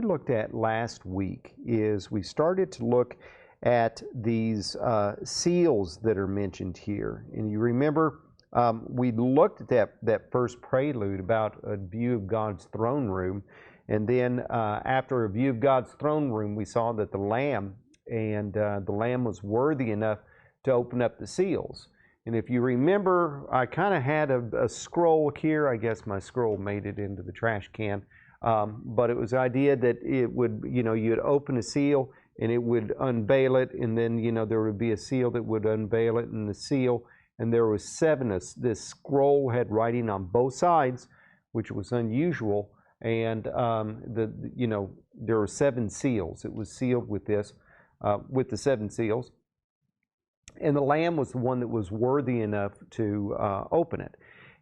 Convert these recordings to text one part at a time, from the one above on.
looked at last week is we started to look at these seals that are mentioned here. And you remember we looked at that first prelude about a view of God's throne room. And then after a view of God's throne room, we saw that the Lamb was worthy enough to open up the seals. And if you remember, I kind of had a scroll here. I guess my scroll made it into the trash can. But it was the idea that it would, you'd open a seal and it would unveil it. And then, there would be a seal that would unveil it and the seal. And there was 7. This scroll had writing on both sides, which was unusual. And, there were 7 seals. It was sealed with this, with the 7 seals. And the Lamb was the one that was worthy enough to open it.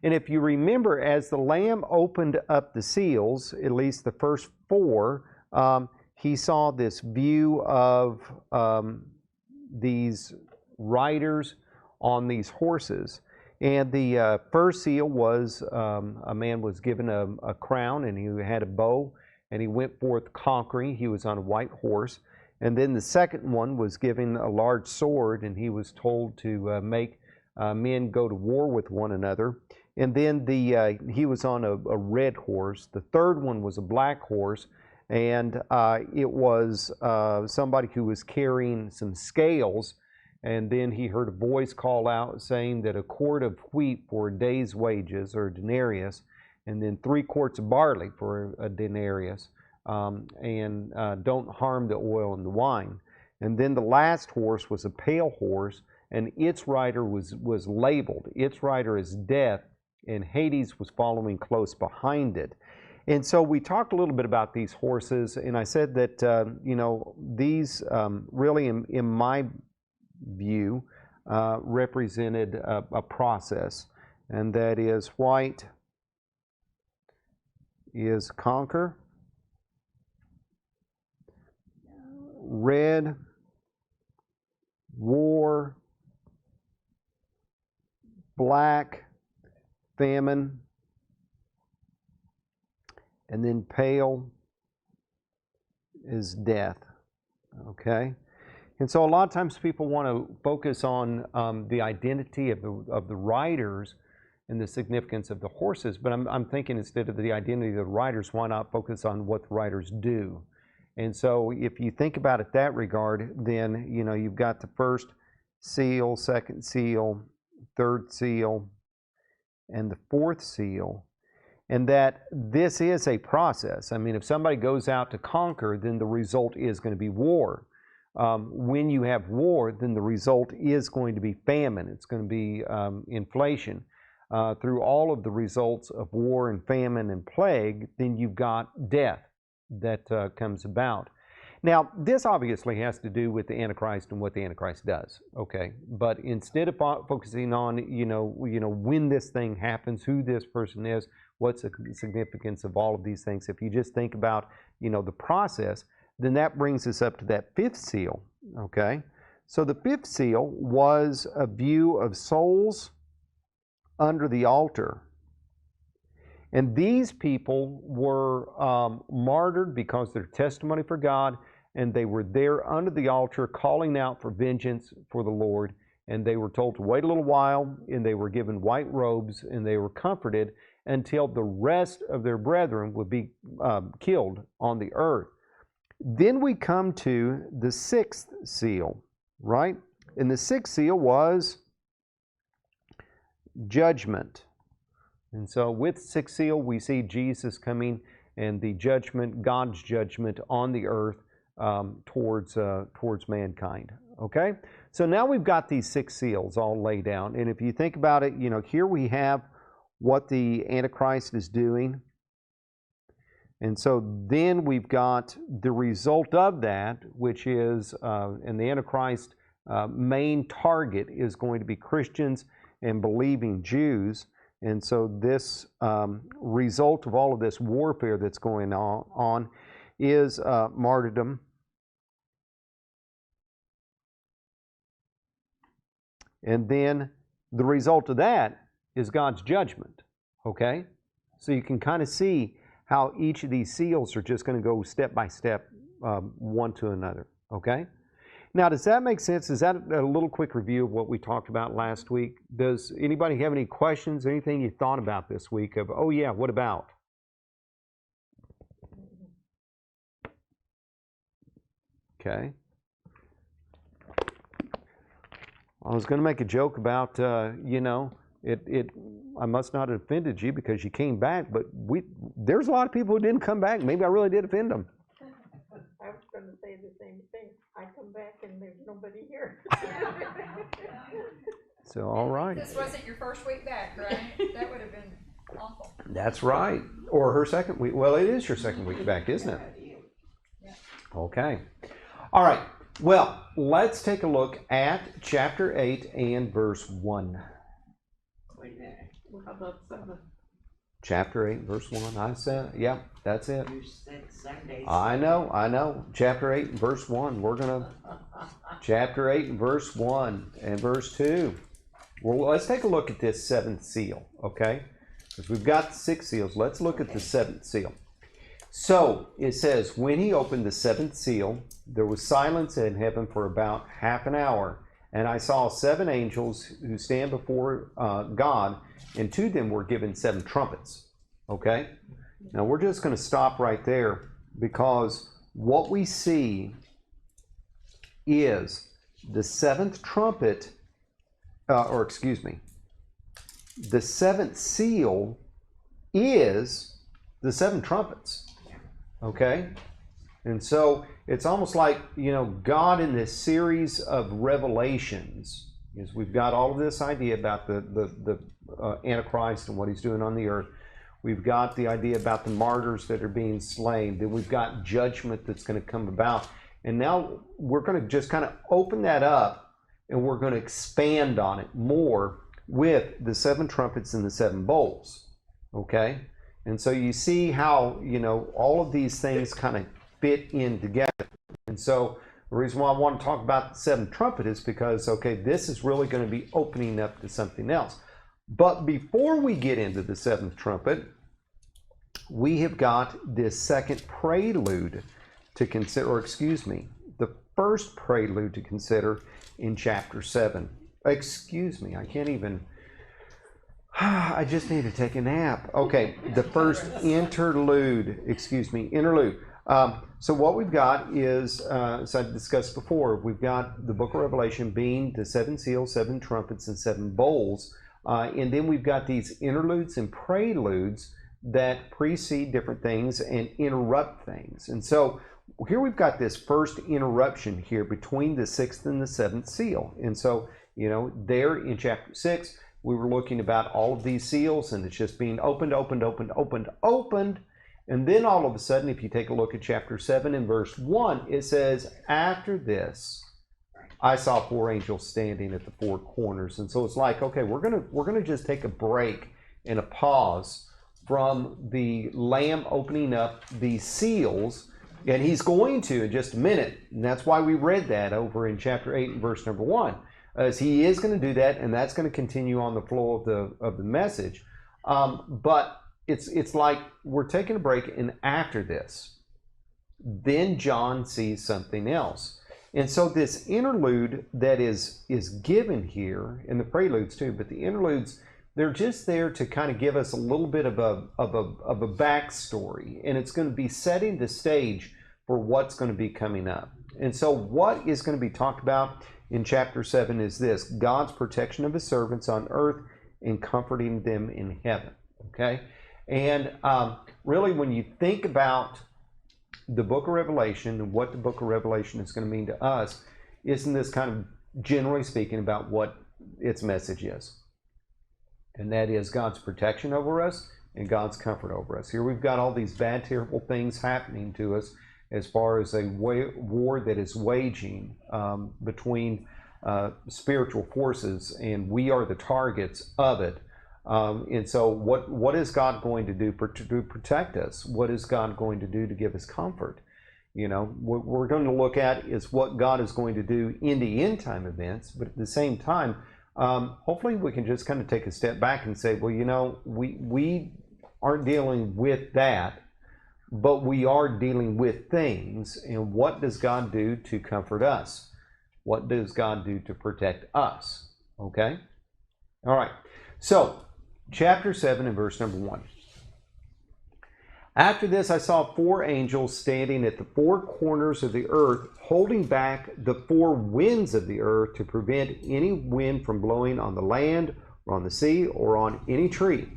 And if you remember, as the Lamb opened up the seals, at least the first 4, he saw this view of these riders on these horses. And the first seal was a man was given a crown, and he had a bow, and he went forth conquering. He was on a white horse. And then the second one was given a large sword, and he was told to make men go to war with one another. And then he was on a red horse. The third one was a black horse, and it was somebody who was carrying some scales. And then he heard a voice call out saying that a quart of wheat for a day's wages, or a denarius, and then 3 quarts of barley for a denarius. And don't harm the oil and the wine. And then the last horse was a pale horse, and its rider was labeled. Its rider is death, and Hades was following close behind it. And so we talked a little bit about these horses, and I said that, these really, in my view, represented a process, and that is white is conquer, red, war, black, famine, and then pale is death. Okay? And so a lot of times people want to focus on the identity of the riders and the significance of the horses, but I'm thinking instead of the identity of the riders, why not focus on what the riders do? And so if you think about it that regard, then, you've got the first seal, second seal, third seal, and the fourth seal, and that this is a process. I mean, if somebody goes out to conquer, then the result is going to be war. When you have war, then the result is going to be famine. It's going to be inflation. Through all of the results of war and famine and plague, then you've got death that comes about. Now, this obviously has to do with the Antichrist and what the Antichrist does, okay? But instead of focusing on, when this thing happens, who this person is, what's the significance of all of these things, if you just think about, the process, then that brings us up to that 5th seal, okay? So the 5th seal was a view of souls under the altar. And these people were martyred because of their testimony for God, and they were there under the altar calling out for vengeance for the Lord. And they were told to wait a little while, and they were given white robes, and they were comforted until the rest of their brethren would be killed on the earth. Then we come to the 6th seal, right? And the 6th seal was judgment. And so with 6th seal, we see Jesus coming and the judgment, God's judgment on the earth towards mankind. Okay? So now we've got these 6 seals all laid out. And if you think about it, here we have what the Antichrist is doing. And so then we've got the result of that, which is, and the Antichrist main target is going to be Christians and believing Jews. And so this result of all of this warfare that's going on is martyrdom. And then the result of that is God's judgment. Okay? So you can kind of see how each of these seals are just going to go step by step, one to another. Okay? Now, does that make sense? Is that a little quick review of what we talked about last week? Does anybody have any questions, anything you thought about this week of, oh yeah, what about? Okay. I was going to make a joke about, I must not have offended you because you came back, but there's a lot of people who didn't come back. Maybe I really did offend them. I was going to say the same thing. I come back and there's nobody here. So, all right. This wasn't your first week back, right? That would have been awful. That's right. Or her second week. Well, it is your second week back, isn't it? Yeah. Okay. All right. Well, let's take a look at chapter 8 and verse 1. How about 7? Chapter 8, verse 1. I said, yeah, that's it. You said Sunday. I know. Chapter 8 and verse 1. We're going to, chapter 8 and verse 1 and verse 2. Well, let's take a look at this 7th seal, okay? Because we've got 6 seals. Let's look at the 7th seal. So, it says, when he opened the 7th seal, there was silence in heaven for about half an hour. And I saw 7 angels who stand before God, and to them were given 7 trumpets. Okay? Now we're just going to stop right there because what we see is the 7th trumpet, the 7th seal is the 7 trumpets. Okay? And so it's almost like, God in this series of revelations, is we've got all of this idea about the Antichrist and what he's doing on the earth. We've got the idea about the martyrs that are being slain. Then we've got judgment that's going to come about. And now we're going to just kind of open that up and we're going to expand on it more with the 7 trumpets and the 7 bowls. Okay? And so you see how, all of these things kind of fit in together. And so the reason why I want to talk about the 7th trumpet is because, okay, this is really going to be opening up to something else. But before we get into the 7th trumpet, we have got this second prelude to consider, the first prelude to consider in chapter 7. I just need to take a nap. Okay, the first interlude. So what we've got is, as I discussed before, we've got the book of Revelation being the 7 seals, 7 trumpets, and 7 bowls. And then we've got these interludes and preludes that precede different things and interrupt things. And so here we've got this first interruption here between the 6th and the 7th seal. And so, there in chapter 6, we were looking about all of these seals, and it's just being opened. And then all of a sudden, if you take a look at chapter 7 and verse 1, it says, after this, I saw 4 angels standing at the 4 corners. And so it's like, okay, we're gonna just take a break and a pause from the Lamb opening up these seals. And he's going to in just a minute. And that's why we read that over in chapter 8 and verse number 1. As he is going to do that, and that's going to continue on the flow of the message. But it's like we're taking a break, and after this, then John sees something else. And so this interlude that is given here, and the preludes too, but the interludes, they're just there to kind of give us a little bit of a backstory, and it's going to be setting the stage for what's going to be coming up. And so what is going to be talked about in chapter 7 is this: God's protection of his servants on earth and comforting them in heaven. Okay? And really, when you think about the book of Revelation and what the book of Revelation is going to mean to us, isn't this kind of generally speaking about what its message is? And that is God's protection over us and God's comfort over us. Here we've got all these bad, terrible things happening to us as far as a war that is waging between spiritual forces, and we are the targets of it. And so what is God going to do to protect us? What is God going to do to give us comfort? What we're going to look at is what God is going to do in the end time events, but at the same time, hopefully we can just kind of take a step back and say, well, we aren't dealing with that. but we are dealing with things. And what does God do to comfort us? What does God do to protect us? Okay? All right. So, chapter 7 and verse number 1. After this, I saw 4 angels standing at the 4 corners of the earth, holding back the 4 winds of the earth to prevent any wind from blowing on the land or on the sea or on any tree.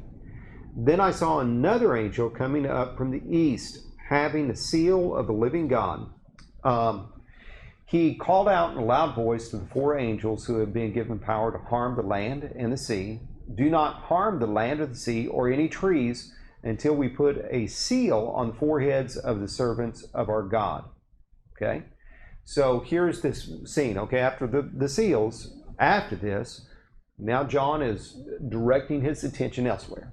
Then I saw another angel coming up from the east, having the seal of the living God. He called out in a loud voice to the 4 angels who had been given power to harm the land and the sea, "Do not harm the land or the sea or any trees until we put a seal on the foreheads of the servants of our God." Okay? So here's this scene. Okay, after the seals, after this, now John is directing his attention elsewhere.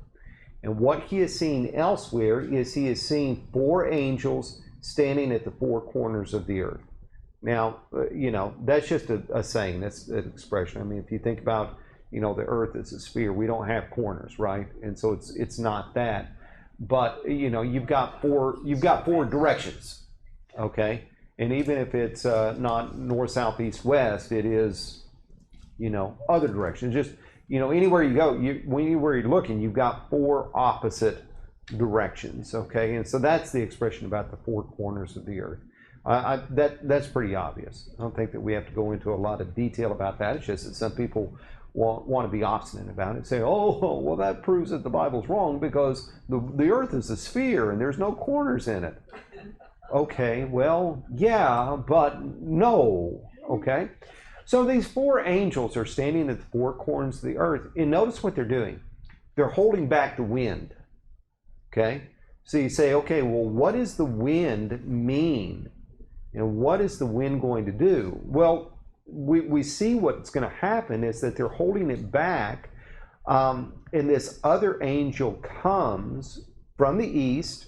And what he is seeing elsewhere is he is seeing 4 angels standing at the 4 corners of the earth. Now, that's just a saying. That's an expression. I mean, if you think about, the earth is a sphere. We don't have corners, right? And so it's not that. But, you've got four directions, okay? And even if it's not north, south, east, west, it is, other directions. Just, anywhere you go, anywhere you're looking, you've got 4 opposite directions, okay? And so that's the expression about the 4 corners of the earth. That's pretty obvious. I don't think that we have to go into a lot of detail about that. It's just that some people want to be obstinate about it. Say, oh, well, that proves that the Bible's wrong because the earth is a sphere and there's no corners in it. Okay, well, yeah, but no. Okay? So these 4 angels are standing at the 4 corners of the earth. And notice what they're doing. They're holding back the wind. Okay? So you say, okay, well, what does the wind mean? And what is the wind going to do? Well, we see what's going to happen is that they're holding it back, and this other angel comes from the east,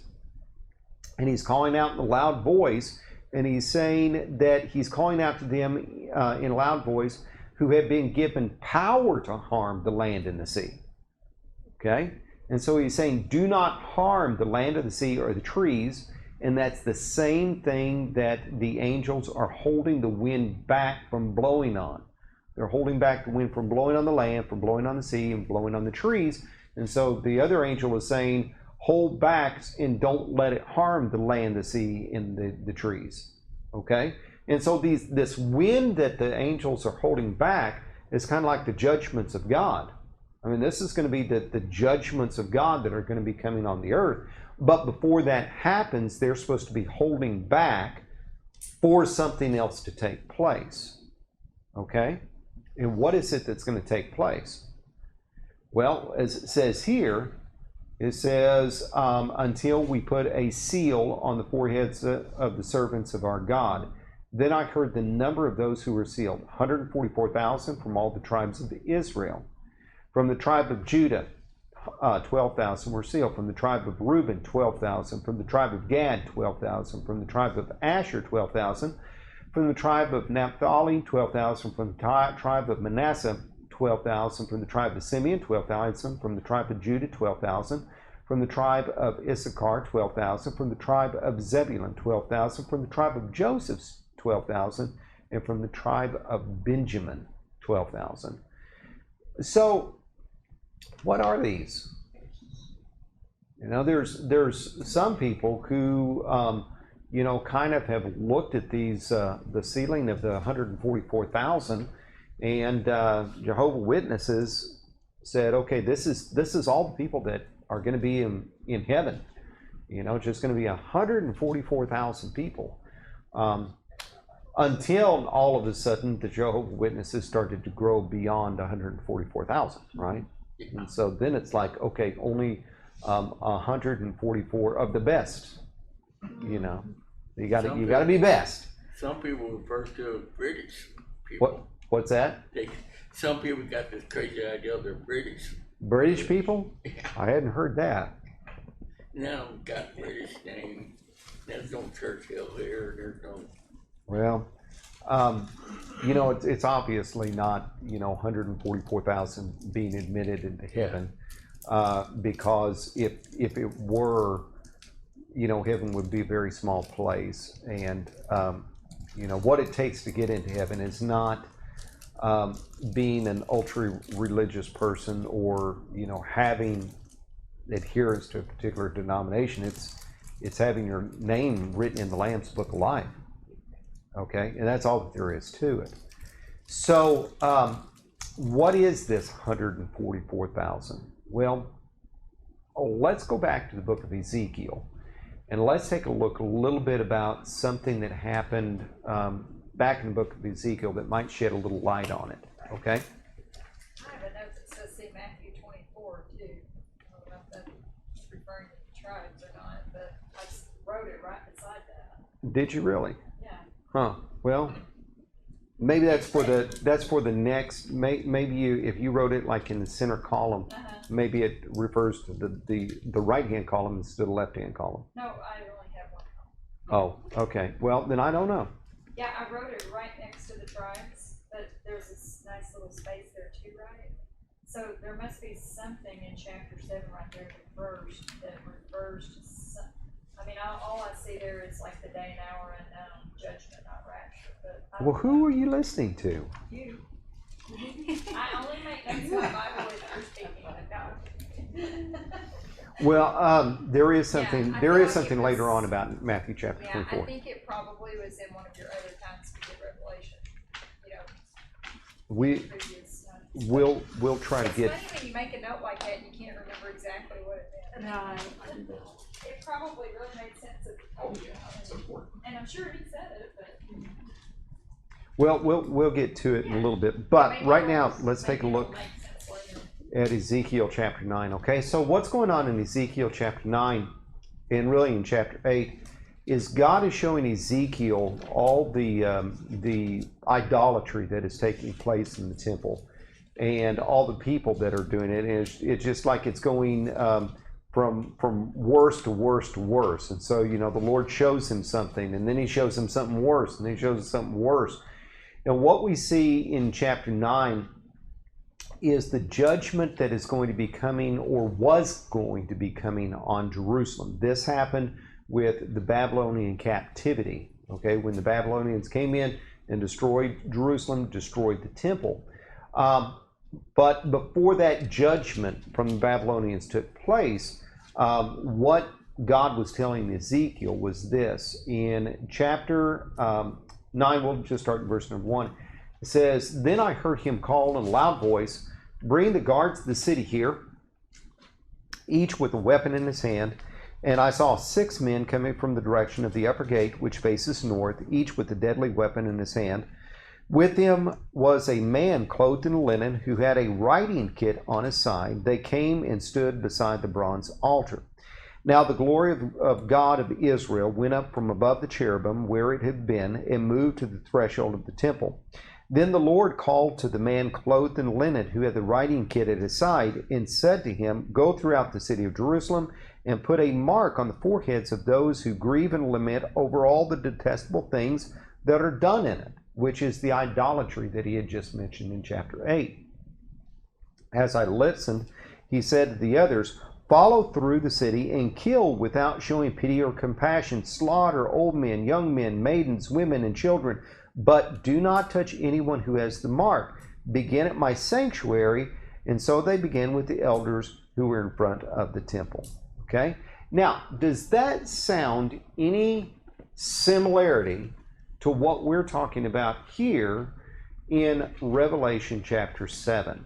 and he's calling out in a loud voice, and he's saying that he's calling out to them in a loud voice who have been given power to harm the land and the sea. Okay? And so he's saying, do not harm the land or the sea or the trees. And that's the same thing that the angels are holding the wind back from blowing on. They're holding back the wind from blowing on the land, from blowing on the sea, and blowing on the trees. And so the other angel is saying, hold back and don't let it harm the land, the sea, and the trees. Okay? And so this wind that the angels are holding back is kind of like the judgments of God. I mean, this is going to be the judgments of God that are going to be coming on the earth. But before that happens, they're supposed to be holding back for something else to take place. Okay? And what is it that's going to take place? Well, as it says here, it says, until we put a seal on the foreheads of the servants of our God. Then I heard the number of those who were sealed, 144,000 from all the tribes of Israel. From the tribe of Judah, 12,000 were sealed. From the tribe of Reuben, 12,000. From the tribe of Gad, 12,000. From the tribe of Asher, 12,000. From the tribe of Naphtali, 12,000. From the tribe of Manasseh, 12,000. From the tribe of Simeon, 12,000. From the tribe of Judah, 12,000. From the tribe of Issachar, 12,000. From the tribe of Zebulun, 12,000. From the tribe of Joseph, 12,000. And from the tribe of Benjamin, 12,000. So, what are these? There's some people who, kind of have looked at these, the sealing of the 144,000, and Jehovah's Witnesses said, okay, this is all the people that are going to be in heaven. It's just going to be 144,000 people. Until all of a sudden the Jehovah's Witnesses started to grow beyond 144,000, right? And so then it's like, okay, only 144 of the best. You got to be best. Some people refer to British people. What's that? Some people got this crazy idea they're British. British people? Yeah. I hadn't heard that. Now got British name. There's no Churchill here. There's no. Well, it's obviously not 144,000 being admitted into heaven, because if it were, heaven would be a very small place. And, what it takes to get into heaven is not being an ultra religious person or, having adherence to a particular denomination. It's having your name written in the Lamb's Book of Life. Okay? And that's all that there is to it. So, what is this 144,000? Well, let's go back to the book of Ezekiel. And let's take a look a little bit about something that happened back in the book of Ezekiel that might shed a little light on it. Okay? I have a note that says, see Matthew 24 too. I don't know if that's referring to the tribes or not, but I just wrote it right beside that. Did you really? Yeah. Huh. Well, maybe that's for the next. Maybe if you wrote it like in the center column, maybe it refers to the right hand column instead of the left hand column. No, I only have one column. Oh, okay. Well, then I don't know. Yeah, I wrote it right next to the tribes, but there's this nice little space there too, right? So there must be something in chapter 7 right there that refers to some. I mean, all I see there is like the day and hour and judgment, not rapture. But I Well, don't who know. are you listening to? You. I only make notes in my Bible if you're speaking, but no. Well, there is something. I There feel is like something it later was- on about Matthew chapter Yeah, 24. I think it probably was in one of your other times we did Revelation, We previous times. we'll try to It's get. funny when you make a note like that, you can't remember exactly what it meant. No, It probably really made sense if he told you, and I'm sure he said it, but. Well, we'll get to it in a little bit. But maybe right it'll- now, let's take a maybe look it'll make sense later. at Ezekiel chapter 9. Okay, so what's going on in Ezekiel chapter 9 and really in chapter 8 is God is showing Ezekiel all the idolatry that is taking place in the temple and all the people that are doing it. And it's just like it's going from worse to worse to worse. And so, the Lord shows him something, and then he shows him something worse, and then he shows him something worse. And what we see in chapter 9 is the judgment that is going to be coming or was going to be coming on Jerusalem. This happened with the Babylonian captivity, okay, when the Babylonians came in and destroyed Jerusalem, destroyed the temple. But before that judgment from the Babylonians took place, what God was telling Ezekiel was this. In chapter 9, we'll just start in verse number 1. It says, "Then I heard him call in a loud voice, 'Bring the guards of the city here, each with a weapon in his hand.' And I saw 6 men coming from the direction of the upper gate, which faces north, each with a deadly weapon in his hand. With him was a man clothed in linen, who had a writing kit on his side. They came and stood beside the bronze altar. Now the glory of God of Israel went up from above the cherubim where it had been and moved to the threshold of the temple. Then the Lord called to the man clothed in linen who had the writing kit at his side and said to him, 'Go throughout the city of Jerusalem and put a mark on the foreheads of those who grieve and lament over all the detestable things that are done in it,'" which is the idolatry that he had just mentioned in chapter 8. As I listened, he said to the others, "Follow through the city and kill without showing pity or compassion. Slaughter old men, young men, maidens, women, and children. But do not touch anyone who has the mark. Begin at my sanctuary." And so they began with the elders who were in front of the temple. Okay? Now, does that sound any similarity to what we're talking about here in Revelation chapter 7?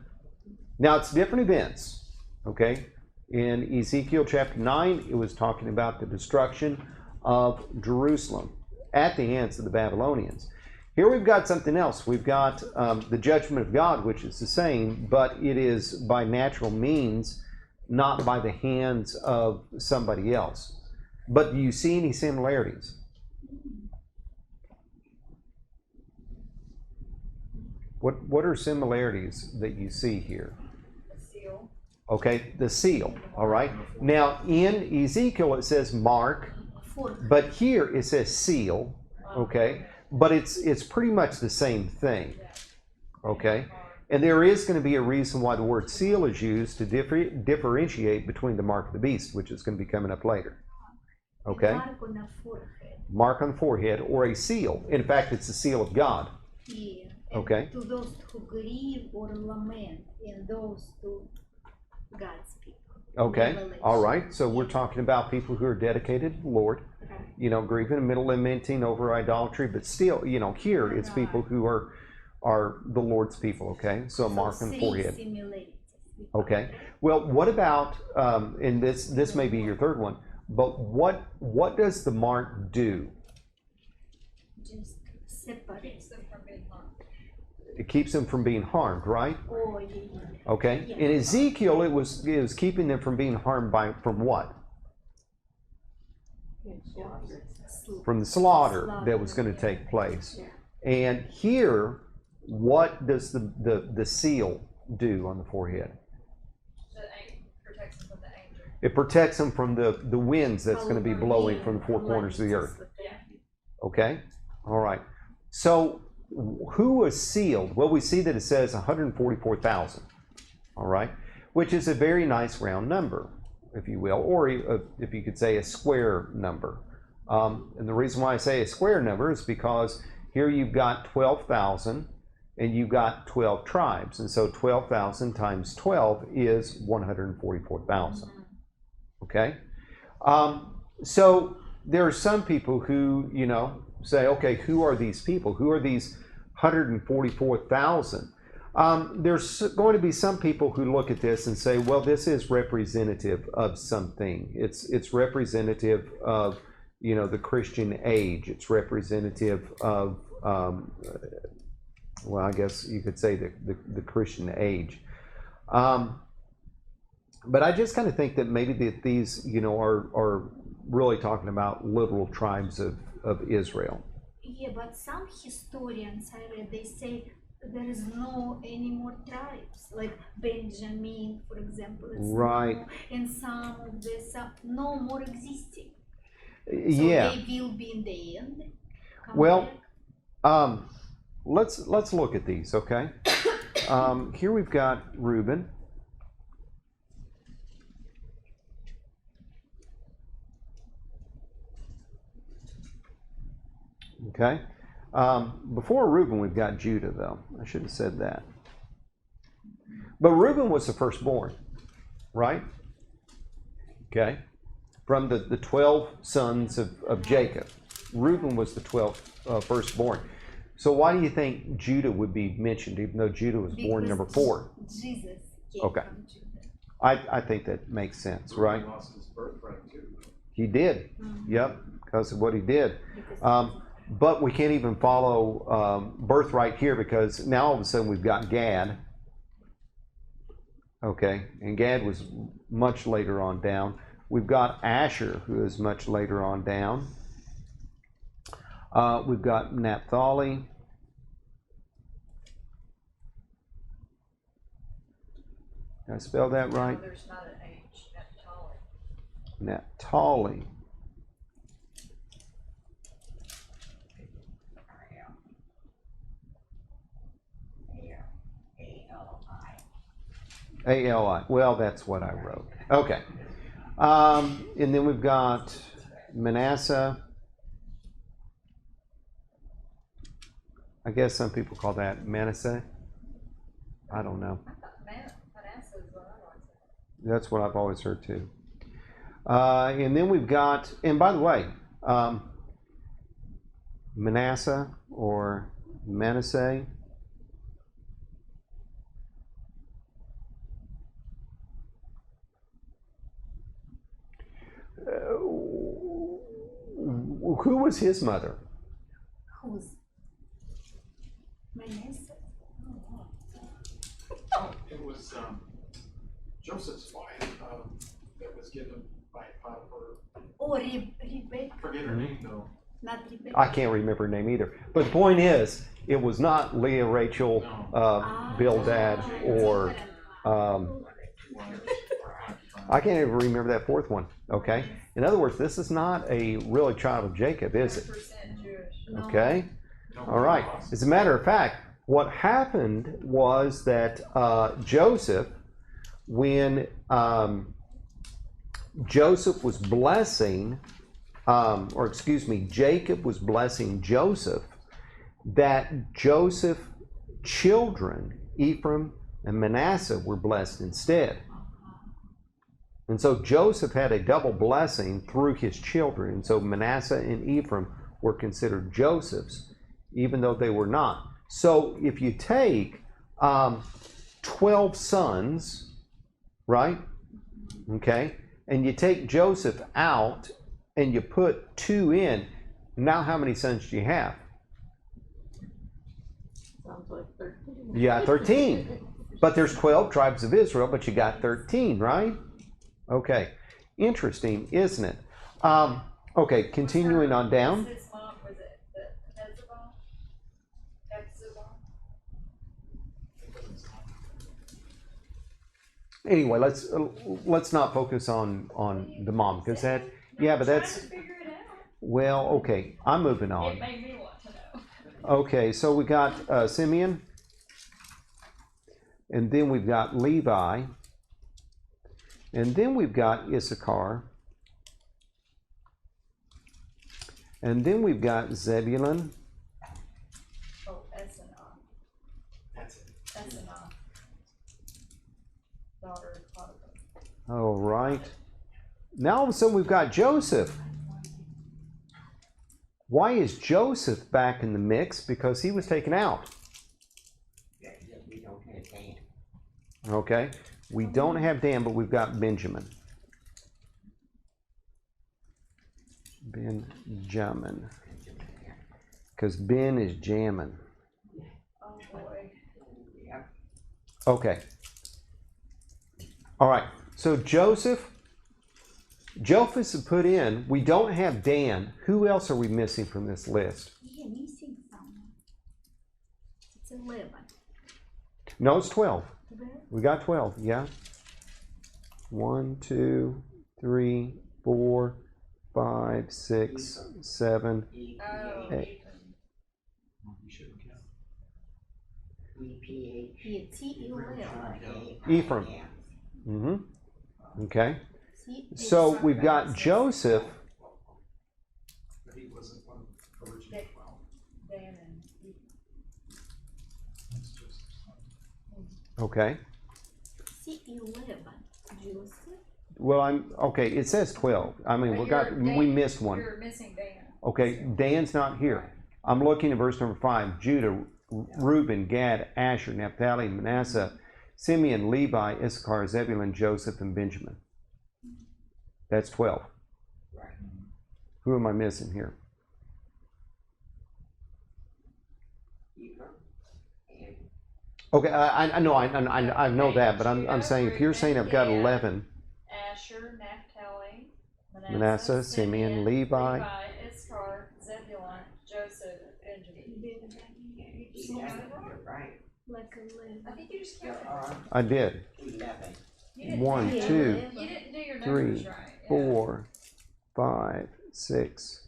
Now, it's different events. Okay? In Ezekiel chapter 9, it was talking about the destruction of Jerusalem at the hands of the Babylonians. Here we've got something else. We've got the judgment of God, which is the same, but it is by natural means, not by the hands of somebody else. But do you see any similarities? What are similarities that you see here? The seal. Okay, the seal, all right? Now, in Ezekiel, it says mark, but here it says seal, okay? But it's pretty much the same thing, okay? And there is going to be a reason why the word seal is used to differentiate between the mark of the beast, which is going to be coming up later. Okay? Mark on the forehead. Mark on the forehead or a seal. In fact, it's the seal of God. Yeah. And Okay. to those who grieve or lament, and those to God's people. Okay? Revelation. All right. So we're talking about people who are dedicated to the Lord, Right. grieving and lamenting over idolatry, but still, here it's people who are the Lord's people, okay? So a mark on the three forehead. similarities. Okay. Well, what about, and this may be your third one, but what does the mark do? Just separate. Keeps them from being harmed. It keeps them from being harmed, right? Oh, yeah. Okay. Yeah. In Ezekiel, it was keeping them from being harmed from what? From the slaughter that was going to take place. Yeah. And here, what does the seal do on the forehead? Protects them from the angel. It protects them from the winds that's going to be blowing from the four corners of the earth. Yeah. Okay? All right. So, who was sealed? Well, we see that it says 144,000. All right? Which is a very nice round number, if you will, or if you could say a square number. And the reason why I say a square number is because here you've got 12,000 and you've got 12 tribes. And so 12,000 times 12 is 144,000. Okay? So there are some people who, say, okay, who are these people? Who are these 144,000? There's going to be some people who look at this and say, well, this is representative of something. It's representative of, the Christian age. It's representative of, well, I guess you could say the Christian age. But I just kind of think that maybe these, are really talking about literal tribes of Israel. Yeah, but some historians I read, they say there is no any more tribes, like Benjamin, for example. It's Right. No, and some of this no more existing. So Yeah. they will be in the end. Come Well, back. let's look at these, okay? Here we've got Reuben. Okay. Before Reuben, we've got Judah, though. I should have said that. But Reuben was the firstborn, right? Okay. From the 12 sons of Jacob, Reuben was the 12th firstborn. So why do you think Judah would be mentioned, even though Judah was born Because number 4? Jesus came Okay. from Judah. I think that makes sense, right? He lost his birthright too. He did. Yep, because of what he did. Because But we can't even follow birthright here because now all of a sudden we've got Gad. Okay, and Gad was much later on down. We've got Asher, who is much later on down. We've got Naphtali. Did I spell that right? No, there's not an H, Naphtali. Naphtali. A-L-I. Well, that's what I wrote. Okay. And then we've got Manasseh. I guess some people call that Manasseh. I don't know. I thought Manasseh is what I like. That's what I've always heard too. And then we've got, and by the way, Manasseh or Manasseh. Who was his mother? who's Manasseh? Oh, it was Joseph's wife that was given by Potiphar. Oh, Rebecca, Forget her name though. not Rebecca. I can't remember her name either. But the point is, it was not Leah, Rachel, Bildad, or I can't even remember that fourth one. Okay. In other words, this is not a really child of Jacob, is it? 100% Jewish. No. Okay. All right. As a matter of fact, what happened was that Joseph, when Joseph was blessing or excuse me, Jacob was blessing Joseph, that Joseph's children, Ephraim and Manasseh, were blessed instead. And so Joseph had a double blessing through his children. And so Manasseh and Ephraim were considered Joseph's, even though they were not. So if you take 12 sons, right? Okay. And you take Joseph out and you put 2 in, now how many sons do you have? Sounds like 13. You got 13. But there's 12 tribes of Israel, but you got 13, right? Okay. Interesting, isn't it? Okay, continuing on down. His mom, was it the Hezbollah? Anyway, let's not focus on the mom, because that, yeah, but that's, Trying to figure it out. well, okay, I'm moving It on. made me want to know. Okay, so we got Simeon, and then we've got Levi, and then we've got Issachar, and then we've got Zebulun, Oh, Esanah. That's it. Esanah. Daughter of Potiphar. all right. Now all of a sudden we've got Joseph. Why is Joseph back in the mix? Because he was taken out. We don't have Dan. Okay, we don't have Dan, but we've got Benjamin. Benjamin. Because Ben is jamming. Oh, boy. Yep. Okay. All right, so Joseph is put in. We don't have Dan. Who else are we missing from this list? Yeah, missing someone. It's 11. No, it's 12. Where? We got 12, yeah. 1, 2, 3, 4, 5, 6, 7. Oh, Hey. You shouldn't count. EPH. It's 11. Ephraim. Mm-hmm. Okay. See, So it's- we've got Joseph. But he wasn't one of the original 12. Dan and That's just, Okay. see 11. Joseph. Well, okay. It says 12. I mean, we missed one. You're missing Dan. Okay, Dan's not here. I'm looking at verse number 5. Judah, Reuben, Gad, Asher, Naphtali, Manasseh, Simeon, Levi, Issachar, Zebulun, Joseph, and Benjamin. That's 12. Right. Who am I missing here? Ephraim. And Okay, I know, I know that, but I'm saying if you're saying I've got 11, Asher, Naphtali, Manasseh, Simeon, Levi. Issachar, Zebulun, Joseph, Benjamin. you're right. Like 11. I think you just There counted. are I did. 11. You didn't 1, do your- 2, You didn't do your 3, numbers right. Yeah. 4, 5, 6,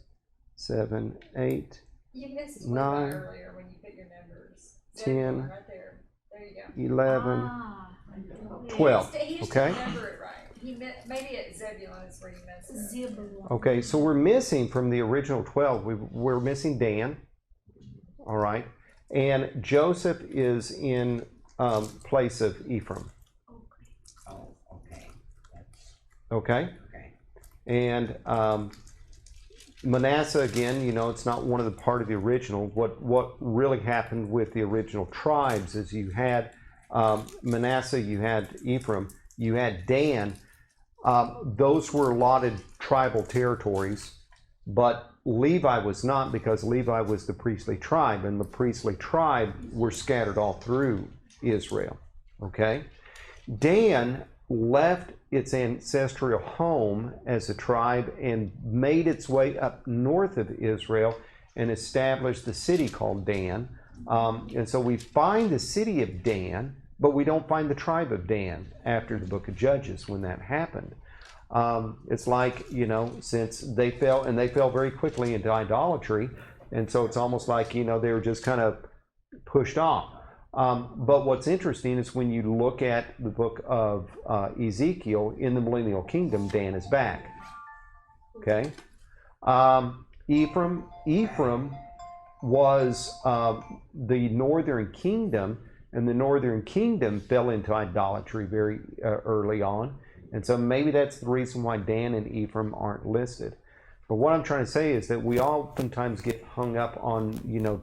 7, 8, You missed 9, Levi earlier when you put your numbers. 10, Zebulun right there. There you go. 11, Ah, 12. He just Okay. didn't remember it right. Maybe at Zebulun is where you messed up. Zebulun. Okay, so we're missing from the original 12. We're missing Dan. All right. And Joseph is in place of Ephraim. Oh, okay. That's Okay. okay. And Manasseh, again, it's not one of the part of the original. What really happened with the original tribes is you had Manasseh, you had Ephraim, you had Dan. Those were allotted tribal territories, but Levi was not, because Levi was the priestly tribe, and the priestly tribe were scattered all through Israel. Okay? Dan left its ancestral home as a tribe and made its way up north of Israel and established the city called Dan. And so we find the city of Dan, but we don't find the tribe of Dan after the book of Judges when that happened. It's like, since they fell, and they fell very quickly into idolatry, and so it's almost like, they were just kind of pushed off. But what's interesting is when you look at the book of Ezekiel, in the millennial kingdom, Dan is back. Okay? Ephraim was the northern kingdom, and the northern kingdom fell into idolatry very early on. And so maybe that's the reason why Dan and Ephraim aren't listed. But what I'm trying to say is that we oftentimes get hung up on,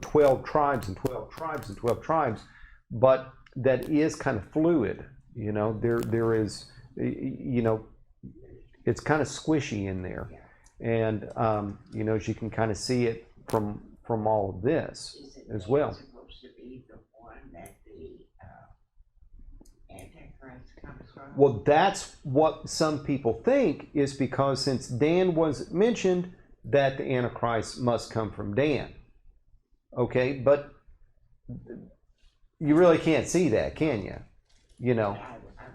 12 tribes and 12 tribes and 12 tribes, but that is kind of fluid. There is, it's kind of squishy in there. And, as you can kind of see it from all of this as well. Supposed to be the one that the Antichrist comes from? Well, that's what some people think, is because since Dan was mentioned, that the Antichrist must come from Dan. Okay, but you really can't see that, can you?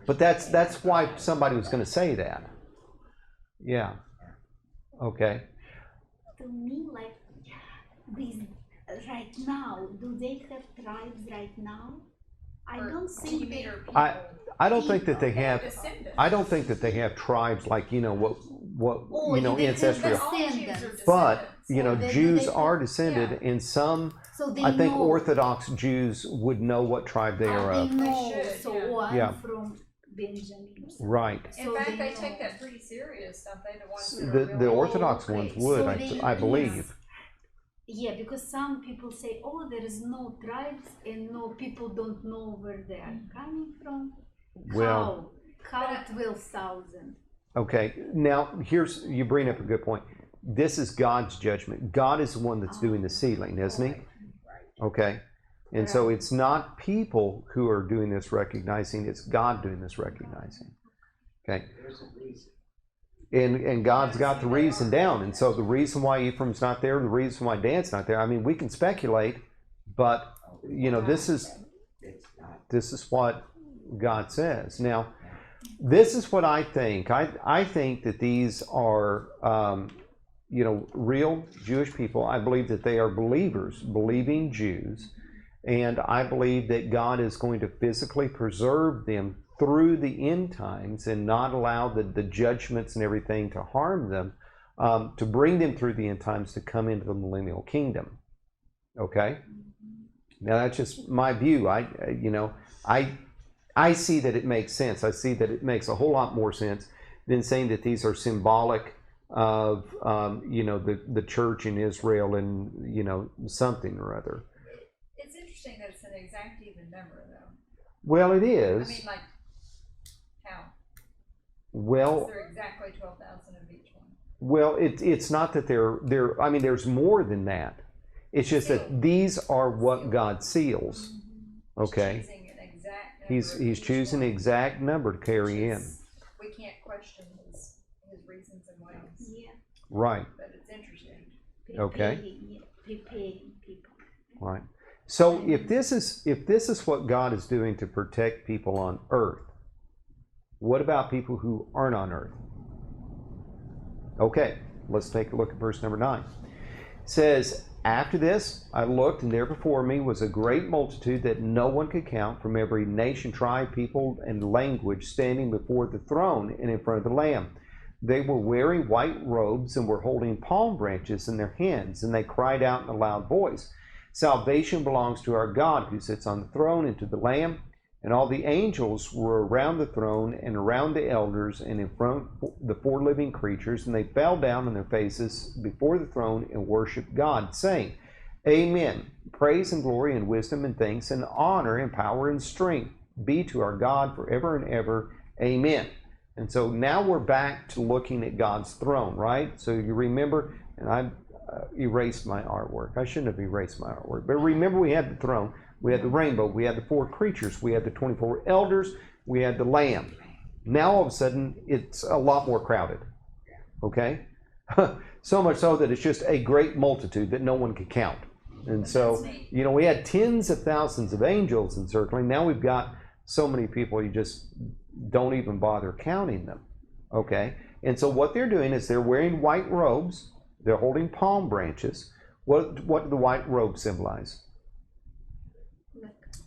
But that's why somebody was going to say that. Yeah. Okay. To me, like these right now, do they have tribes right now? I Or don't think you they. mean, or people, I don't think that they have. descendants. I don't think that they have tribes like what Oh, they have ancestral. All Jews are descendants. But descendants. Then Jews they are have- descended, and some So they I think know. Orthodox Jews would know what tribe they are They of. know. They should, So yeah. oh, I'm Yeah. from Benjamin. Right. In So fact, they know. take that pretty serious, don't they? The ones that are The really Orthodox Okay, ones would, so I they- believe. Yeah, because some people say, oh, there is no tribes and no people don't know where they are coming from. Well, How 12,000? okay. Now you bring up a good point. This is God's judgment. God is the one that's doing the sealing, isn't he? Okay. And so it's not people who are doing this recognizing, it's God doing this recognizing. Okay. There's a reason. And God's got the reason down. And so the reason why Ephraim's not there, the reason why Dan's not there, I mean, we can speculate, but this is what God says. Now, this is what I think. I think that these are, real Jewish people. I believe that they are believers, believing Jews. And I believe that God is going to physically preserve them through the end times and not allow the judgments and everything to harm them, to bring them through the end times to come into the millennial kingdom. Okay? Now that's just my view. I see that it makes sense. I see that it makes a whole lot more sense than saying that these are symbolic of the church in Israel and something or other. It's interesting that it's an exact even number, though. Well, it I is. mean, like, how? Well, Is there exactly 12,000 of each one? well, it's not that they're. I mean, there's more than that. It's just that these are what God seals. Okay. Choosing an exact number He's of he's each choosing the one, exact number to carry in. which is- We can't question his reasons and ways, Yeah. Right. but it's interesting. Okay. Preparing people. Right. So if this is what God is doing to protect people on earth, what about people who aren't on earth? Okay, let's take a look at verse number 9. It says, after this I looked, and there before me was a great multitude that no one could count, from every nation, tribe, people, and language, standing before the throne and in front of the Lamb. They were wearing white robes and were holding palm branches in their hands, and they cried out in a loud voice, salvation belongs to our God who sits on the throne and to the Lamb. And all the angels were around the throne and around the elders and in front of the four living creatures, and they fell down on their faces before the throne and worshiped God, saying, Amen. Praise and glory and wisdom and thanks and honor and power and strength be to our God forever and ever. Amen. And so now we're back to looking at God's throne, right? So you remember, and I erased my artwork. I shouldn't have erased my artwork. But remember, we had the throne, we had the rainbow, we had the four creatures, we had the 24 elders, we had the Lamb. Now all of a sudden, it's a lot more crowded. Okay? So much so that it's just a great multitude that no one could count. And so, we had tens of thousands of angels encircling. Now we've got so many people, you just don't even bother counting them. Okay? And so what they're doing is they're wearing white robes. They're holding palm branches. What do the white robes symbolize?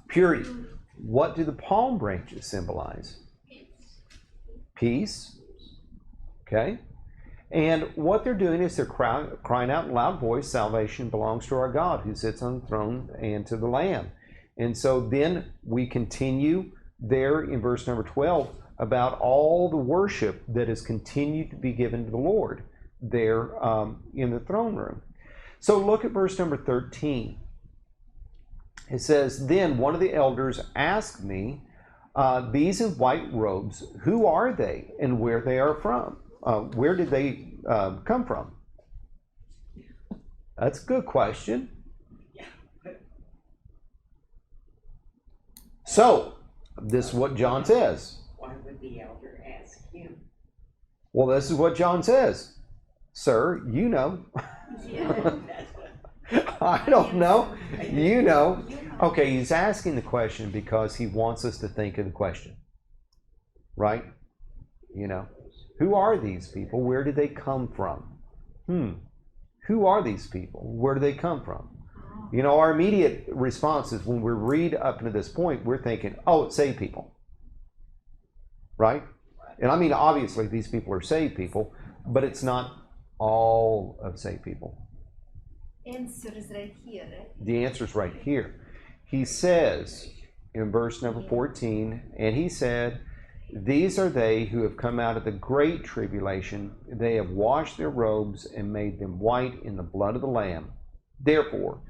Purity. What do the palm branches symbolize? Peace. Okay. And what they're doing is they're crying out in loud voice, salvation belongs to our God who sits on the throne and to the Lamb. And so then we continue there in verse number 12 about all the worship that has continued to be given to the Lord there in the throne room. So look at verse number 13. It says, then one of the elders asked me, these in white robes, who are they and where they are from? Where did they come from? That's a good question. So, this is what John says. Why would the elder ask him? Well, this is what John says. Sir, you know. I don't know. You know. Okay, he's asking the question because he wants us to think of the question. Right? You know. Who are these people? Where did they come from? Who are these people? Where do they come from? You know, our immediate response is when we read up to this point, we're thinking, oh, it's saved people. Right? And I mean, obviously, these people are saved people, but it's not all of saved people. Answer is right here, right? The answer is right here. He says in verse number 14, and he said, these are they who have come out of the great tribulation. They have washed their robes and made them white in the blood of the Lamb. Therefore,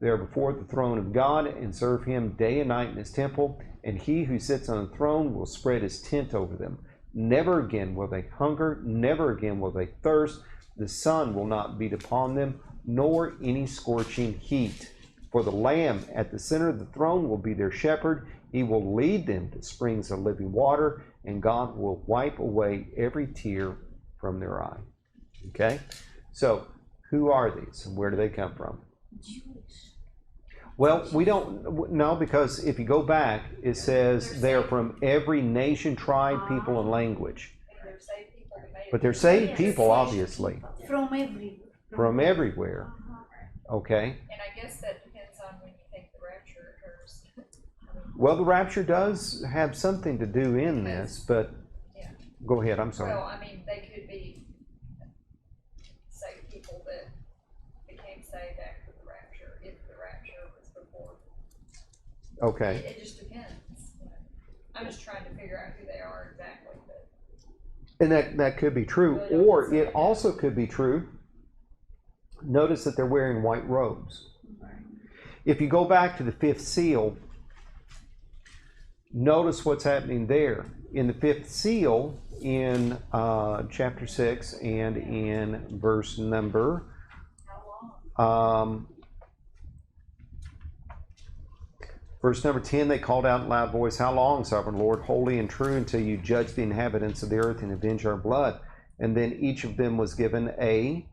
they are before the throne of God and serve him day and night in his temple, and he who sits on the throne will spread his tent over them. Never again will they hunger, never again will they thirst. The sun will not beat upon them, nor any scorching heat. For the Lamb at the center of the throne will be their shepherd. He will lead them to springs of living water, and God will wipe away every tear from their eye. Okay? So, who are these and where do they come from? Jewish. Well, we don't know, because if you go back, it says they're from every nation, tribe, people, and language. They're saved people who made it. But they're saved people, obviously, From everywhere. from everywhere. Okay? And I guess that depends on when you think the rapture occurs. Well, the rapture does have something to do in this, but Yeah. go ahead, I'm sorry. Well, I mean, they could be saved people that became saved after the rapture, if the rapture was before. Okay. It just depends. You know. I'm just trying to figure out who they are exactly, but And that could be true, or it also could be true. Notice that they're wearing white robes. If you go back to the fifth seal, notice what's happening there. In the fifth seal, in chapter 6 and in verse number, how long? Verse number 10, they called out in loud voice, how long, sovereign Lord, holy and true, until you judge the inhabitants of the earth and avenge our blood? And then each of them was given a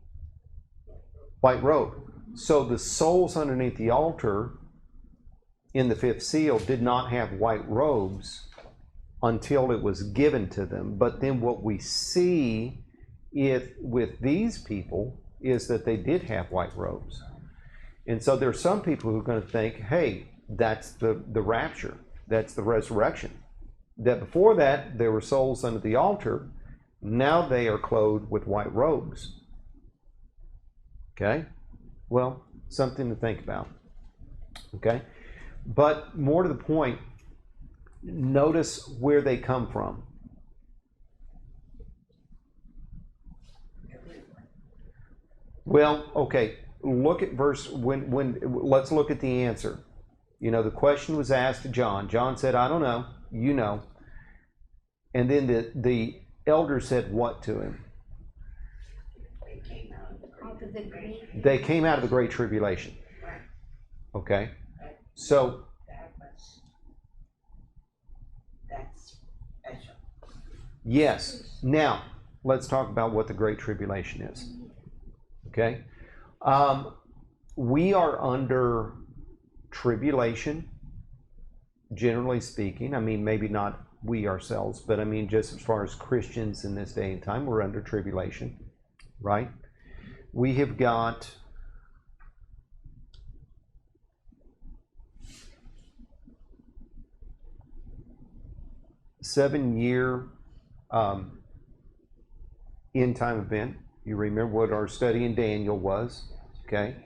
white robe. So the souls underneath the altar in the fifth seal did not have white robes until it was given to them. But then what we see with these people is that they did have white robes. And so there are some people who are going to think, hey, that's the rapture. That's the resurrection. That before that, there were souls under the altar. Now they are clothed with white robes. Okay? Well, something to think about. Okay? But more to the point, notice where they come from. Well, okay, look at verse, let's look at the answer. You know, the question was asked to John. John said, I don't know, you know. And then the elder said what to him? They came out of the great tribulation. Okay? So, That's special. yes. Now, let's talk about what the great tribulation is. Okay? We are under tribulation, generally speaking. I mean, maybe not we ourselves, but I mean, just as far as Christians in this day and time, we're under tribulation, right? We have got a 7-year end time event You remember what our study in Daniel was, okay?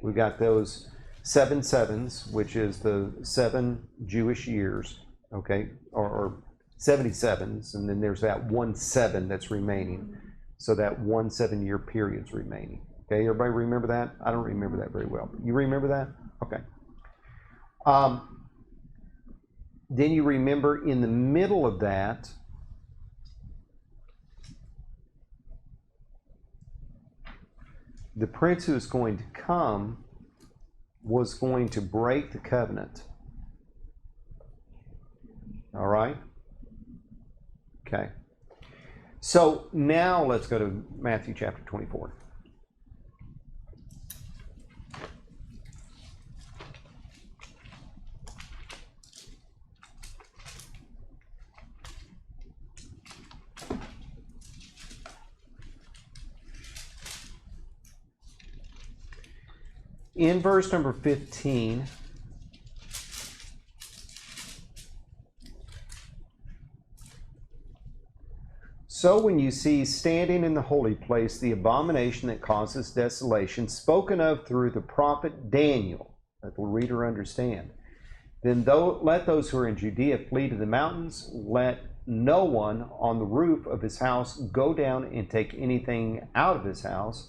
We got those 7 sevens, which is the 7 Jewish years, okay, or 77s, and then there's that 1 7 that's remaining. So that 1 7-year period's remaining. Okay, everybody remember that? I don't remember that very well. You remember that? Okay. Then you remember in the middle of that, the prince who is going to come was going to break the covenant. All right? Okay. So now let's go to Matthew chapter 24. In verse number 15, so when you see standing in the holy place the abomination that causes desolation, spoken of through the prophet Daniel, let the reader understand, then let those who are in Judea flee to the mountains. Let no one on the roof of his house go down and take anything out of his house.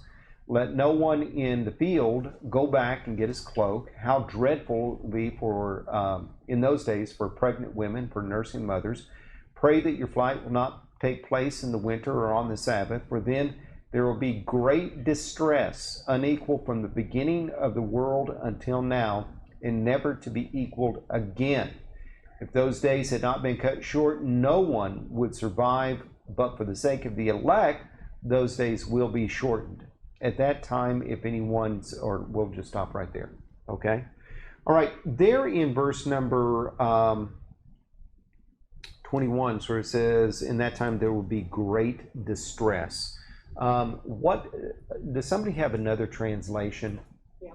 Let no one in the field go back and get his cloak. How dreadful it will be for in those days for pregnant women, for nursing mothers. Pray that your flight will not take place in the winter or on the Sabbath, for then there will be great distress, unequal from the beginning of the world until now, and never to be equaled again. If those days had not been cut short, no one would survive, but for the sake of the elect, those days will be shortened. At that time, if anyone's, or we'll just stop right there, okay? All right, there in verse number 21, where it says, in that time there will be great distress. What, does somebody have another translation? Yeah,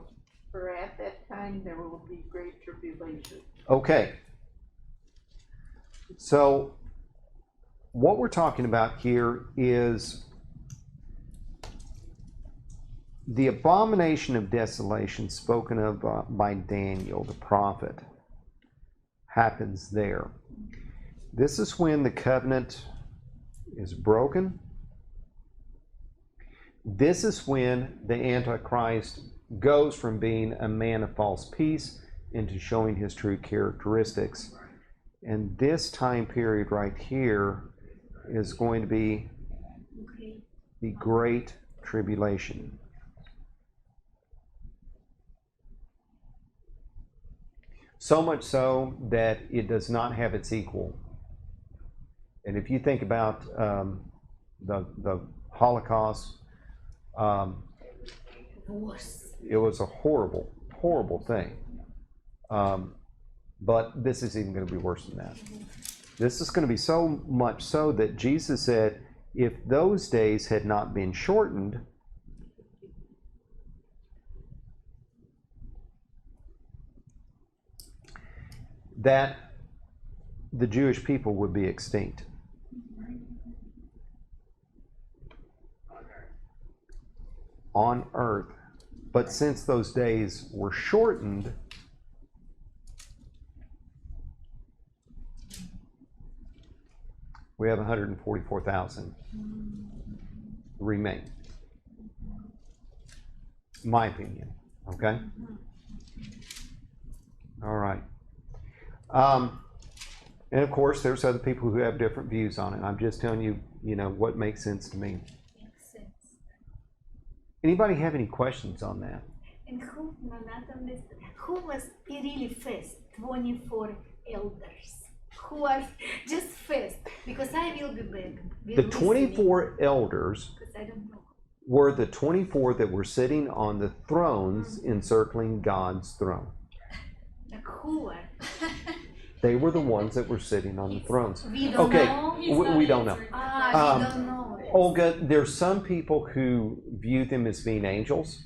for at that time there will be great tribulation. Okay. So, what we're talking about here is the abomination of desolation spoken of by Daniel the prophet happens there. This is when the covenant is broken. This is when the Antichrist goes from being a man of false peace into showing his true characteristics. And this time period right here is going to be the Great Tribulation. So much so that it does not have its equal. And if you think about the Holocaust, it was a horrible, horrible thing. But this is even going to be worse than that. This is going to be so much so that Jesus said, if those days had not been shortened, that the Jewish people would be extinct. On earth. But since those days were shortened, we have 144,000 remain. My opinion. Okay? All right. And of course, there's other people who have different views on it. I'm just telling you, what makes sense to me. Makes sense. Anybody have any questions on that? And who was really first 24 elders? Who are just first? Because I will be back. The 24 elders Because I don't know. were the 24 that were sitting on the thrones encircling God's throne. Like who are? They were the ones that were sitting on the thrones. We don't Okay, know. we don't know. We Um, don't know. Olga, there's some people who view them as being angels.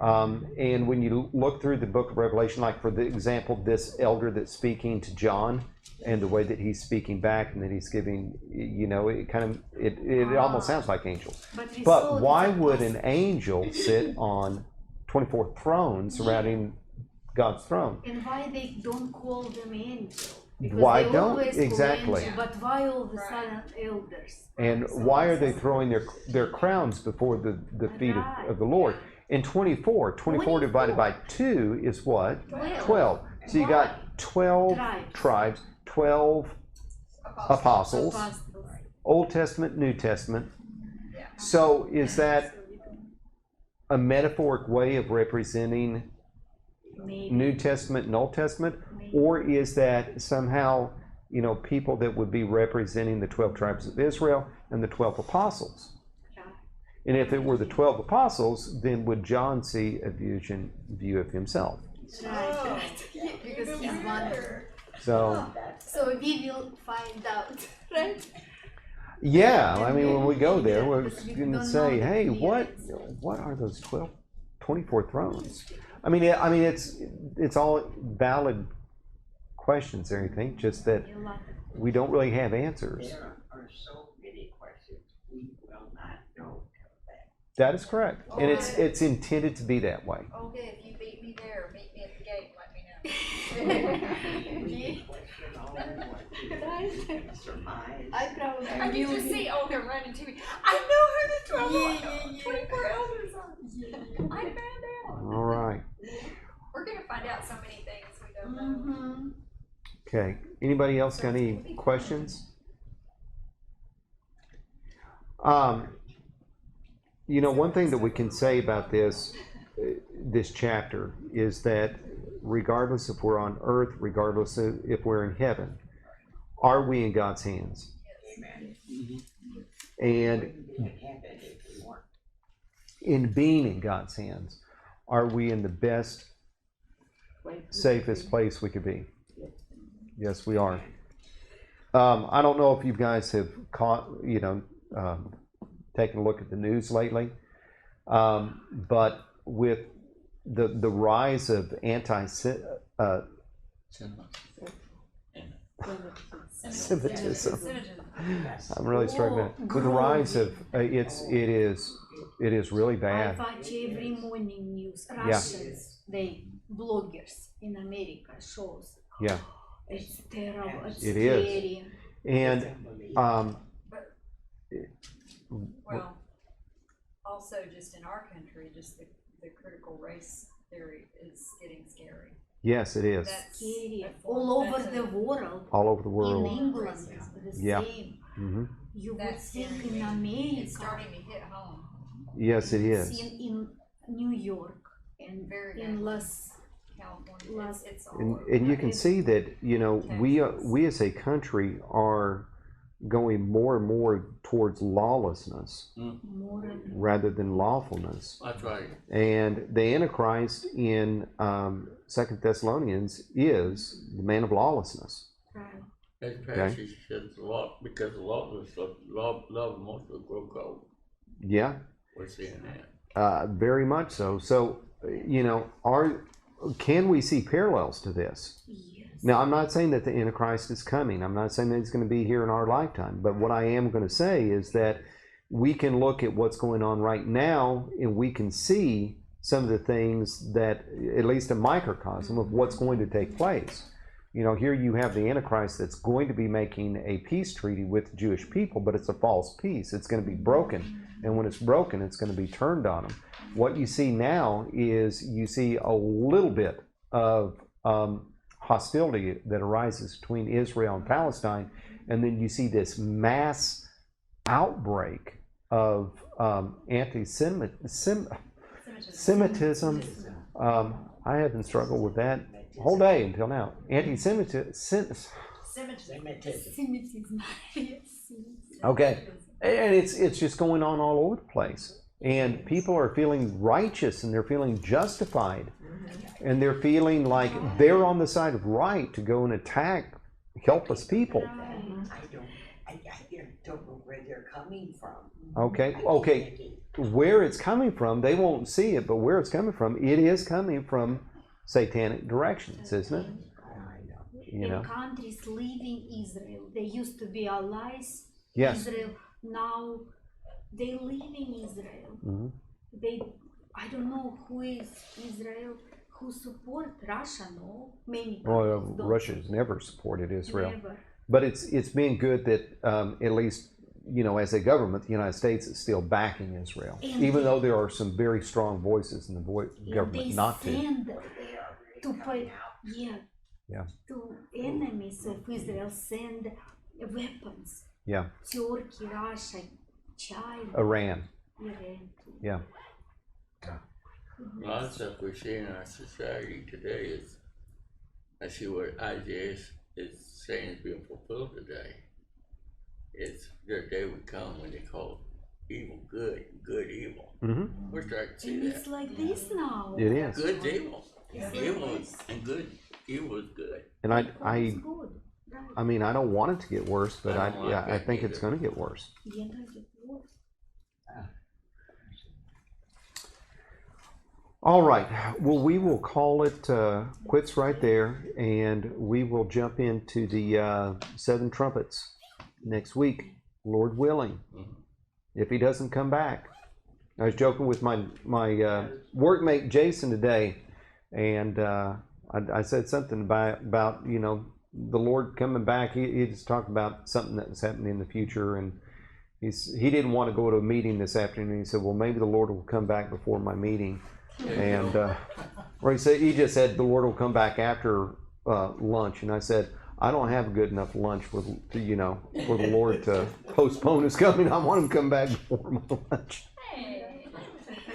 And when you look through the book of Revelation, like for the example, this elder that's speaking to John and the way that he's speaking back and that he's giving, it almost sounds like angels. But why would an angel sit on 24 thrones surrounding God's throne? And why they don't call them angels? Why they don't- always call exactly. angel, but why all of a sudden elders? And why are they throwing their crowns before the feet of the Lord? In 24 divided by 2 is what? 12. So you got 12 tribes, 12 apostles, Old Testament, New Testament. So is that a metaphoric way of representing Maybe. New Testament and Old Testament? Or is that somehow, people that would be representing the 12 tribes of Israel and the 12 apostles? And if it were the 12 apostles, then would John see a view of himself? Right. Because he's one. So, So we will find out, right? yeah, I mean, when we go there, we're Because we going to don't say, know the hey, periods. what are those 24 thrones? I mean, it's all valid questions and everything, just that A lot of- we don't really have answers. There are so many questions we will not know till then. That is correct, and it's intended to be that way. Okay, if you beat me there, meet me at the gate, let me know. Question all we want to surmise. I probably I can will just be- see Olga running to me. I know who the 12 Yeah. 24 elders are. I found out. All right. We're gonna find out so many things we don't know. Mhm. Okay. Anybody else got any questions? One thing that we can say about this chapter is that regardless if we're on earth, regardless of if we're in heaven, are we in God's hands? Amen. And We can have it if we want. in being in God's hands, are we in the best, safest place we could be? Yes, we are. I don't know if you guys have taken a look at the news lately, but with the rise of Semitism, I'm really struggling with the rise of it is really I bad. watch every morning news. Yeah. Russians, they bloggers in America shows. Yeah, It's terrible. It's It is. scary. and Well, also just in our country, just the critical race theory is getting scary. yes, it is That's Scary. a form- All over that's the a- world. all over the In world. England, the Yeah. same. Hmm. You would That's think scary. in America. It's starting to hit home. Yes, it is. In New York and Very in bad. Los. California, it's all And, over. and you can see that we as a country are going more and more towards lawlessness More and rather than lawfulness. That's right. And the Antichrist in 2 Thessalonians is the man of lawlessness. right. As passage says a lot, because a lot of stuff, love most of grow cold. Yeah, We're seeing that. very much so. So, can we see parallels to this? Yes. Now, I'm not saying that the Antichrist is coming. I'm not saying that he's going to be here in our lifetime. But what I am going to say is that we can look at what's going on right now and we can see some of the things that, at least a microcosm of what's going to take place. Here you have the Antichrist that's going to be making a peace treaty with the Jewish people, but it's a false peace. It's going to be broken. And when it's broken, it's going to be turned on them. What you see now is you see a little bit of hostility that arises between Israel and Palestine, and then you see this mass outbreak of anti-Semitism. I have been struggled with that whole day until now. Anti-Semitism. Semitism. Yes. Okay, and it's just going on all over the place, and people are feeling righteous and they're feeling justified, and they're feeling like they're on the side of right to go and attack helpless people. I don't know where they're coming from. Okay, I okay. can't where it's coming from, they won't see it, but where it's coming from, it is coming from satanic directions, isn't it? You know? And countries leaving Israel. They used to be allies. Yes. Israel. Now they leaving Israel. Mhm. I don't know who is Israel, who support Russia. No, many Well, countries don't. Russia's never supported Israel, Never. but it's been good that at least, you know, as a government, the United States is still backing Israel, And even though there are some very strong voices in the And government they not to. send to pay, Yeah. to enemies of Israel send weapons. Yeah, Turkey, Russia, China, Iran. Iran. Yeah, A lot of stuff we see in our society today is, I see what Isaiah is saying is being fulfilled today. It's their day would come when they call evil good, good evil. hmm We're starting to see And it's that. like this now. it is. Good's evil. It's Evil like is, this. and good, evil is good. And It's good. Right. I mean, I don't want it to get worse, but I don't like I it think it's either. going to get worse. Yeah, no, it works. All right. Well, we will call it quits right there, and we will jump into the seven trumpets next week, Lord willing, if he doesn't come back. I was joking with my workmate Jason today, and I said something about you know the Lord coming back. He just talked about something that was happening in the future, and he didn't want to go to a meeting this afternoon. He said, "Well, maybe the Lord will come back before my meeting." And or he just said the Lord will come back after lunch, and I said I don't have a good enough lunch for the Lord to postpone his coming. I want him to come back before my lunch. Hey,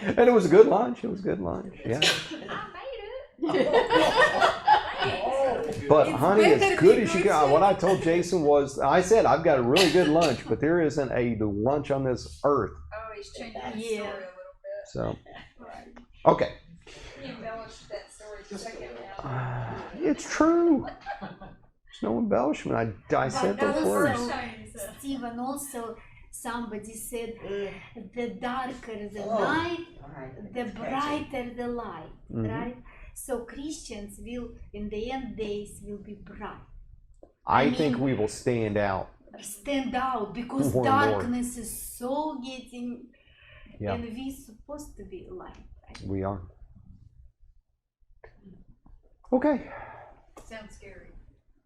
And it was a good lunch. It was a good lunch. Yeah. I made it. But It's honey, better as good than as you good got. food. What I told Jason was, I said I've got a really good lunch, but there isn't a lunch on this earth. Oh, he's changing the Yeah. story a little bit. So, okay. He embellished that story to check it out. It's true. There's no embellishment. I said But those also, words. Stephen, also somebody said the darker the Oh. night, Alright. the brighter the light, Mhm. right? So Christians will, in the end days, will be bright. I I think mean- we will stand out. Stand out because More and more. darkness is so getting, Yeah. and we're supposed to be light. Right? We are. Okay. Sounds scary,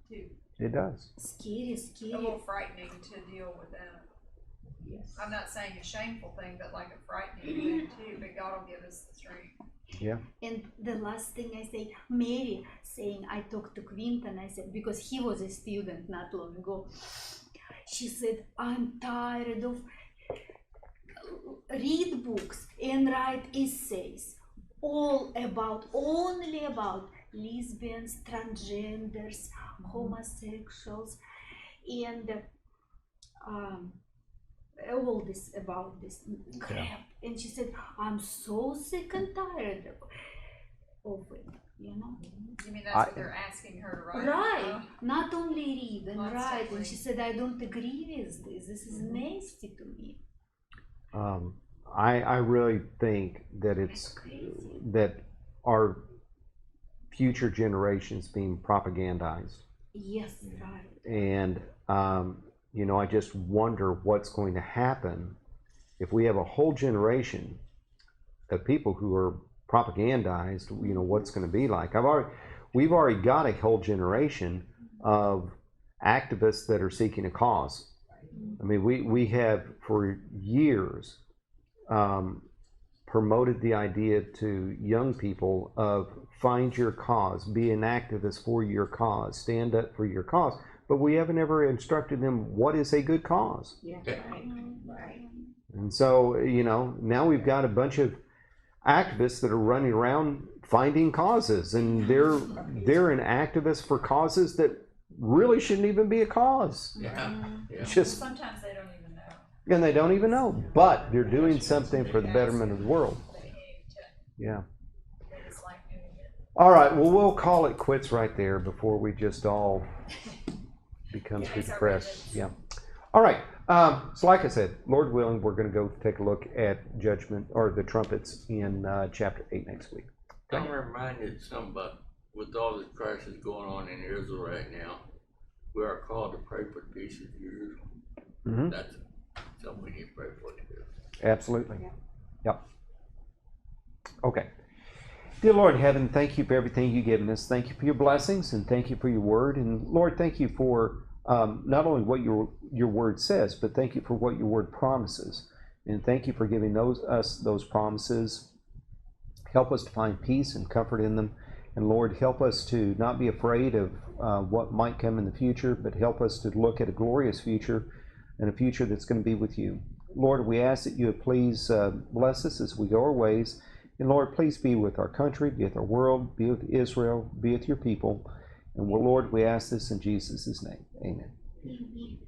too. It does. Scary, A scary. little frightening to deal with that. Yes. I'm not saying a shameful thing, but like a frightening thing too, but God will give us the strength. And the last thing I say, Mary saying, I talked to Quinton, I said, because he was a student not long ago. She said, I'm tired of read books and write essays only about lesbians, transgenders, homosexuals, and all this about this crap. And she said, I'm so sick and tired of it, you know. You mean that's what they're asking her to write? Right, not only read and write. Constantly. And she said, I don't agree with this. This is nasty to me. I really think that It's crazy. that our future generations being propagandized, Yes, right. and I just wonder what's going to happen if we have a whole generation of people who are propagandized. What's going to be like? We've already got a whole generation of activists that are seeking a cause. I mean, we have for years promoted the idea to young people of find your cause, be an activist for your cause, stand up for your cause. But we haven't ever instructed them what is a good cause. Yeah, Yeah. right. And so, now we've got a bunch of activists that are running around finding causes, and they're an activist for causes that really shouldn't even be a cause. Yeah. It's just, Sometimes they don't even know. and they don't even know, but they're doing something for the betterment of the world. They need to, Yeah. they just like doing it. All right. Well, we'll call it quits right there before we just all become too depressed. Yeah. All right. So like I said, Lord willing, we're going to go take a look at judgment or the trumpets in chapter 8 next week. I'm reminded something about with all the crisis going on in Israel right now, we are called to pray for the peace of Jerusalem. Mhm. That's something we need to pray for too. Absolutely. Yep. Okay. Dear Lord in heaven, thank you for everything you've given us. Thank you for your blessings and thank you for your word. And Lord, thank you for not only what your word says, but thank you for what your word promises. And thank you for giving us those promises. Help us to find peace and comfort in them. And Lord, help us to not be afraid of what might come in the future, but help us to look at a glorious future and a future that's going to be with you. Lord, we ask that you would please bless us as we go our ways. And Lord, please be with our country, be with our world, be with Israel, be with your people. And Lord, we ask this in Jesus' name. Amen. Amen.